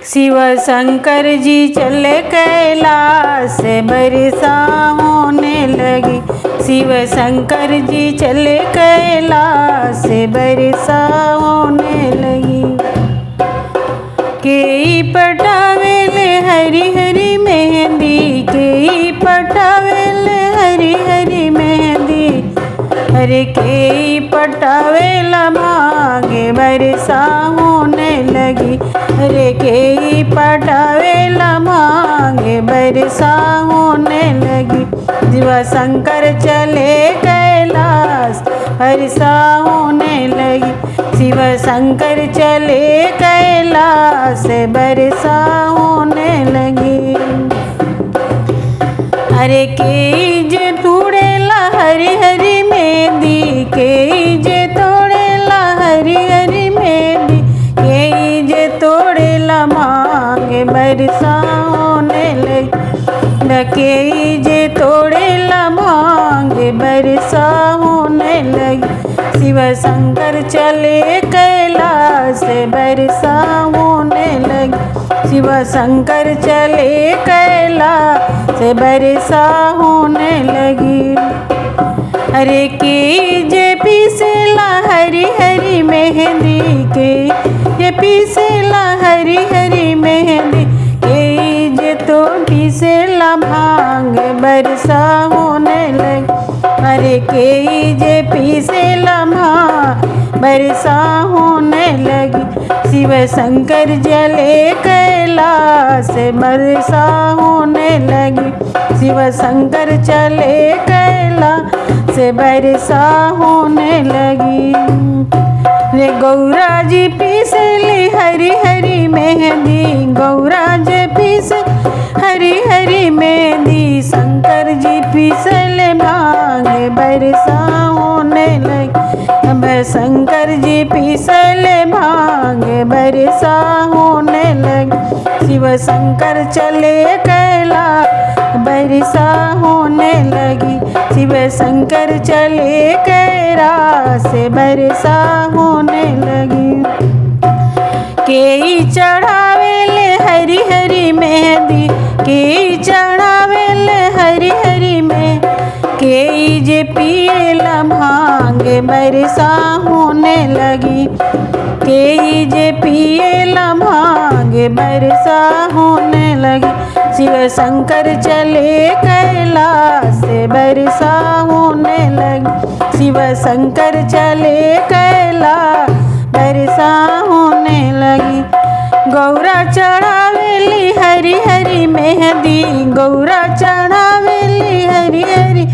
शिव शंकर जी चले कैलाश से बरसा होने लगी। शिव शंकर जी चले कैलाश से बरसा होने लगी। केई पटावेले हरी हरी मेहंदी, केई पटावेले हरी हरी मेहंदी। अरे केई पटावेला भागे बरसा होने लगी। अरे केई पटावेला भागे बरसा होने लगी। शिव शंकर चले कैलाश बरसा होने लगी। शिव शंकर चले कैलाश बरसा होने लगी। अरे केई जे तोड़ेला हरी हरी मेहंदी, केई जे तोड़ेला हरी हरी मेहंदी। केई जे तोड़ेला मांगे बरसा होने लगी। केई जे तोड़ेला मांगे बरसा होने लगी। शिव शंकर चले कैलाश बरसा होने लगी। शिव शंकर चले कैलाश बरसा होने लगी। अरे केई जे पीसेला हरी हरी मेहंदी, केई जे पीसेला हरी हरी मेहंदी। केई जे तो पीसेला भांग बरसा होने लगी। अरे केई जे पीसेला भांग बरसा होने लगी। शिव शंकर जले कैलाश बरसा होने लगी। शिव शंकर चले कैलाश बरसा होने लगी। रे गौरा जी पीसली हरी हरी मेहंदी, गौरा जी पीस हरी हरी मेहंदी। शंकर जी पीसले भांग बरसा होने लगी। अब शंकर जी पीसले भांग बरसा होने लगी। शिव शंकर चले कैलाश बरसा होने लगी। शिव शंकर चले कैलाश बरसा होने लगी। केई चढ़ावेले हरी हरी मेहंदी, केई चढ़ावेले हरी हरी में। केई जे पिएला भांग बरसा होने लगी। केई जे पिएला भांग बरसा होने लगी। शिव शंकर चले कैलाश बरसा होने लगी। शिव शंकर चले कैलाश बरसा होने लगी। गौरा चढ़ावेली हरी हरी मेहंदी, गौरा चढ़ावेली हरी हरी।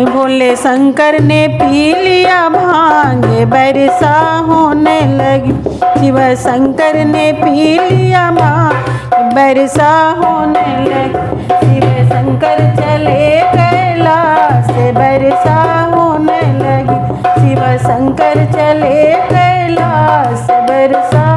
भोले शंकर ने पी लिया भांग बरसा होने लगी। शिव शंकर ने पी लिया भांग बरसा होने लगी। शिव शंकर चले कैलाश बरसा होने लगी। शिव शंकर चले कैलाश बरसा